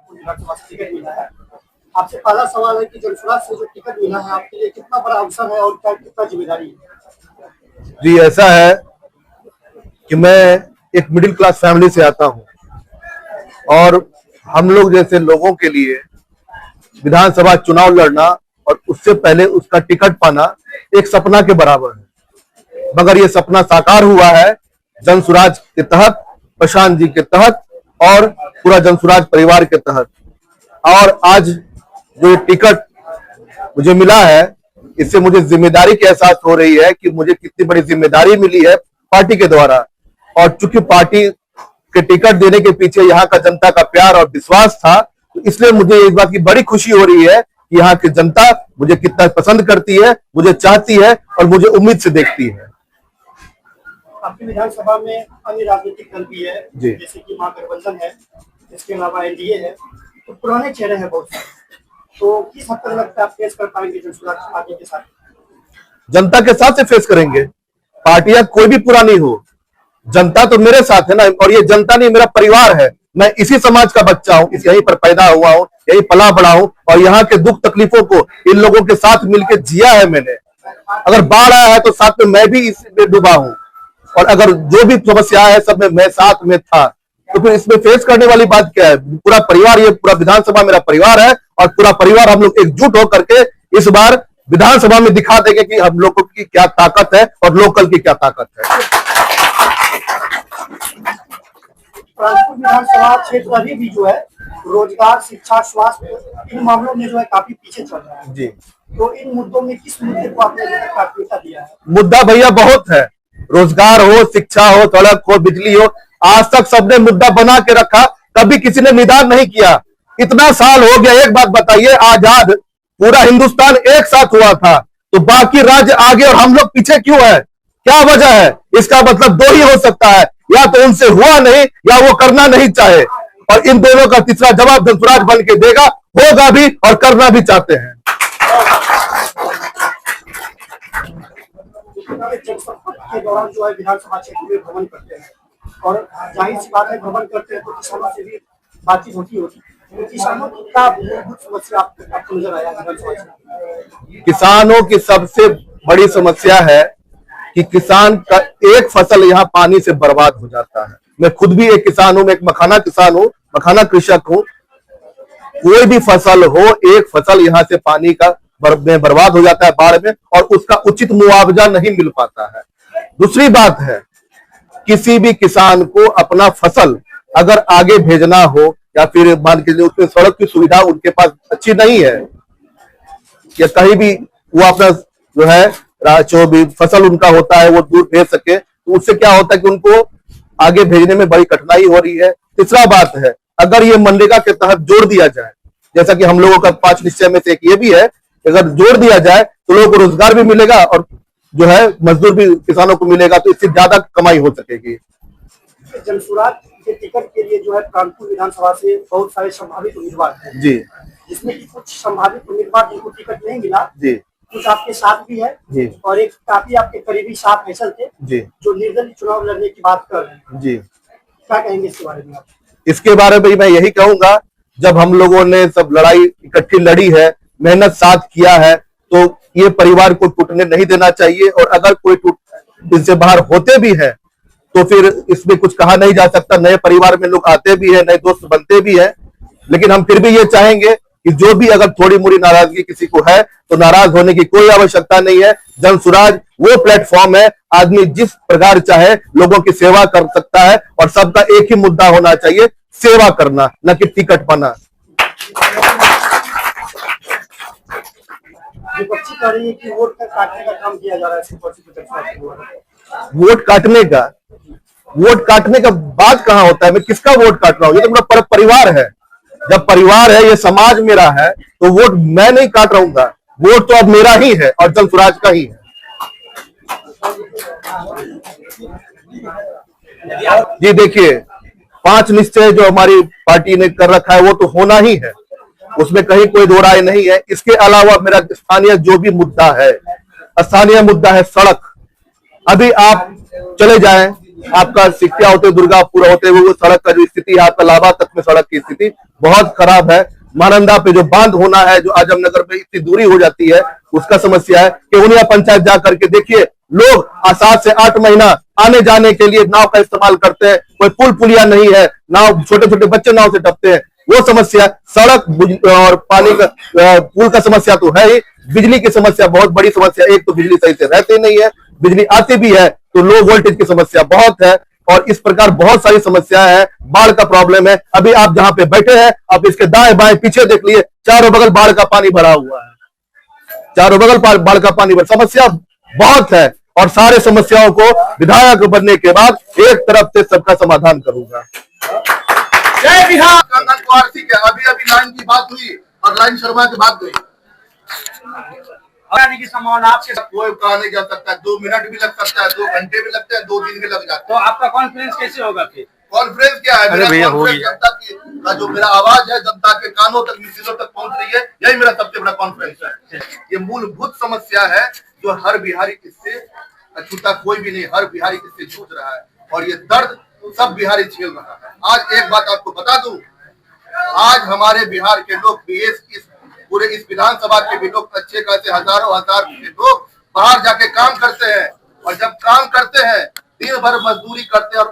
कानपुर विधानसभा से टिकट मिला है। आपसे पहला सवाल है कि जनसुराज से जो टिकट मिला है आपके लिए कितना बड़ा अवसर है और क्या कितना जिम्मेदारी है? जी, ऐसा है कि मैं एक मिडिल क्लास फैमिली से आता हूं और हम लोग जैसे लोगों के लिए विधानसभा चुनाव लड़ना और उससे पहले उसका टिकट पाना एक सपना के बराबर है। मगर ये सपना साकार हुआ है जनसुराज के तहत, प्रशांत जी के तहत और पूरा जनसुराज परिवार के तहत। और आज जो ये टिकट मुझे मिला है, इससे मुझे जिम्मेदारी की एहसास हो रही है कि मुझे कितनी बड़ी जिम्मेदारी मिली है पार्टी के द्वारा। और चूंकि पार्टी के टिकट देने के पीछे यहाँ का जनता का प्यार और विश्वास था, तो इसलिए मुझे इस बात की बड़ी खुशी हो रही है कि यहाँ की जनता मुझे कितना पसंद करती है, मुझे चाहती है और मुझे उम्मीद से देखती है। आपकी विधानसभा में अन्य राजनीतिक दल भी है, जैसे कि महागठबंधन है, इसके अलावा एनडीए है, तो पुराने चेहरे हैं बहुत सारे, तो किस हद तक लगता है आप फेस कर पाएंगे जनसुराज पार्टी के साथ? जनता के साथ से फेस करेंगे। पार्टियां कोई भी पुरानी हो, जनता तो मेरे साथ है ना, और ये जनता नहीं मेरा परिवार है। मैं इसी समाज का बच्चा हूँ, यहीं पर पैदा हुआ हूँ, यहीं पला बड़ा हूँ और यहाँ के दुख तकलीफों को इन लोगों के साथ मिलकर जिया है मैंने। अगर बाढ़ आया है तो साथ में मैं भी इसमें डूबा हूँ और अगर जो भी समस्या है सब में मैं साथ में था, तो फिर इसमें फेस करने वाली बात क्या है? पूरा परिवार, ये पूरा विधानसभा मेरा परिवार है और पूरा परिवार हम लोग एकजुट होकर के इस बार विधानसभा में दिखा देंगे कि हम लोगों की क्या ताकत है और लोकल की क्या ताकत है। कानपुर विधानसभा क्षेत्र अभी भी जो है रोजगार, शिक्षा, स्वास्थ्य, इन मामलों में जो है काफी पीछे चल रहा है जी। तो इन मुद्दों में किस मुद्दे को आपने प्राथमिकता दिया है? मुद्दा भैया बहुत है, रोजगार हो, शिक्षा हो, सड़क हो, बिजली हो, आज तक सबने मुद्दा बना के रखा, कभी किसी ने निदान नहीं किया। इतना साल हो गया, एक बात बताइए, आजाद पूरा हिंदुस्तान एक साथ हुआ था, तो बाकी राज्य आगे और हम लोग पीछे क्यों है? क्या वजह है? इसका मतलब दो ही हो सकता है, या तो उनसे हुआ नहीं या वो करना नहीं चाहे, और इन दोनों का तीसरा जवाब जनसुराज बन के देगा, होगा भी और करना भी चाहते हैं। के दौरान जो है विधानसभा क्षेत्र में भ्रमण करते हैं और जाहिर सी बात है भ्रमण करते हैं तो किसानों से भी बातचीत होती है, तो किसानों का मूलभूत समस्या आपको नजर आया विधानसभा क्षेत्र? किसानों की सबसे बड़ी समस्या है कि किसान का एक फसल यहाँ पानी से बर्बाद हो जाता है। मैं खुद भी एक किसान हूं, मैं एक मखाना किसान हूं, मखाना कृषक हूं। कोई भी फसल हो, एक फसल यहाँ से पानी का में बर्बाद हो जाता है बाढ़ में और उसका उचित मुआवजा नहीं मिल पाता है। दूसरी बात है, किसी भी किसान को अपना फसल अगर आगे भेजना हो या फिर मान के उसमें सड़क की सुविधा उनके पास अच्छी नहीं है या कहीं भी वो अपना जो है जो भी फसल उनका होता है वो दूर भेज सके, तो उससे क्या होता है कि उनको आगे भेजने में बड़ी कठिनाई हो रही है। तीसरा बात है, अगर ये मनरेगा के तहत जोड़ दिया जाए, जैसा कि हम लोगों का 5 निश्चय में से एक ये भी है, अगर जोड़ दिया जाए तो लोगों को रोजगार भी मिलेगा और जो है मजदूर भी किसानों को मिलेगा, तो इससे ज्यादा कमाई हो सकेगी। जनसुराज के टिकट के लिए जो है कानपुर विधानसभा से बहुत सारे संभावित उम्मीदवार हैं जी, जिसमें कि कुछ संभावित उम्मीदवार जिनको टिकट नहीं मिला जी, कुछ आपके साथ भी है जी, और एक काफी आपके करीबी साथ ऐसे थे जी, जो निर्दलीय चुनाव लड़ने की बात कर रहे हैं जी। क्या कहेंगे इसके बारे में आप? इसके बारे में मैं यही कहूंगा, जब हम लोगों ने सब लड़ाई इकट्ठी लड़ी है, मेहनत साथ किया है, तो ये परिवार को टूटने नहीं देना चाहिए और अगर कोई इनसे बाहर होते भी हैं तो फिर इसमें कुछ कहा नहीं जा सकता। नए परिवार में लोग आते भी हैं, नए दोस्त बनते भी हैं, लेकिन हम फिर भी ये चाहेंगे कि जो भी अगर थोड़ी मोड़ी नाराजगी किसी को है तो नाराज होने की कोई आवश्यकता नहीं है। जनसुराज वो प्लेटफॉर्म है, आदमी जिस प्रकार चाहे लोगों की सेवा कर सकता है और सबका एक ही मुद्दा होना चाहिए, सेवा करना, न कि टिकट पाना। विपक्षी कह रही है कि वोट काटने का काम किया जा रहा है। वोट काटने का बात कहाँ होता है? मैं किसका वोट काट रहा हूँ? ये तो मेरा परिवार है। जब परिवार है, ये समाज मेरा है, तो वोट मैं नहीं काट रहूंगा। वोट तो अब मेरा ही है और जनसुराज का ही है। जी देखिए, 5 निश्चय जो हमारी पार्टी ने कर रखा है वो तो होना ही है, उसमें कहीं कोई दो राय नहीं है। इसके अलावा मेरा स्थानीय जो भी मुद्दा है, स्थानीय मुद्दा है सड़क। अभी आप चले जाएं आपका सिक्किया होते दुर्गा पूरा होते हुए वो सड़क का जो स्थिति है, आपका लाभा तक में सड़क की स्थिति बहुत खराब है। महानंदा पे जो बांध होना है, जो आजमनगर में इतनी दूरी हो जाती है, उसका समस्या है। केवनिया पंचायत जा करके देखिए, लोग 7 से 8 महीना आने जाने के लिए नाव का इस्तेमाल करते हैं, कोई पुल पुलिया नहीं है, नाव छोटे छोटे बच्चे नाव से टपते हैं, वो समस्या। सड़क और पानी का पुल का समस्या तो है ही, बिजली की समस्या बहुत बड़ी समस्या। एक तो बिजली सही से रहती नहीं है, बिजली आती भी है तो लो वोल्टेज की समस्या बहुत है, और इस प्रकार बहुत सारी समस्याएं हैं। बाढ़ का प्रॉब्लम है। अभी आप जहां पे बैठे हैं, आप इसके दाएं बाएं पीछे देख लिए, चारों बगल बाढ़ का पानी भरा हुआ है, चारों बगल बाढ़ का पानी भरा, समस्या बहुत है। और सारे समस्याओं को विधायक बनने के बाद एक तरफ से सबका समाधान करूंगा। जय बिहार। अभी अभी लाइन की बात हुई और लाइन शर्मा की बात हुई, आने की संभावना आपके साथ कोई कहा नहीं जा सकता। 2 मिनट भी लग सकता है, 2 घंटे भी लगते हैं, 2 दिन भी लग जाते तो आपका कॉन्फ्रेंस कैसे होगा फिर? कॉन्फ्रेंस क्या है? मेरा कॉन्फ्रेंस जनता की का जो मेरा आवाज है जनता के कानों तक, मिसिलों तक पहुंच रही है, यही मेरा सबसे बड़ा कॉन्फ्रेंस है। ये मूलभूत समस्या है जो हर बिहारी इससे अछूता कोई भी नहीं, हर बिहारी इससे जूझ रहा है और ये दर्द सब बिहारी झेल रहा है। आज एक बात आपको बता दूं, आज हमारे बिहार के लोग पूरे इस विधानसभा के भी लोग अच्छे खासे हजारों हजार के लोग बाहर जाके काम करते हैं, और जब काम करते हैं दिन भर मजदूरी करते हैं और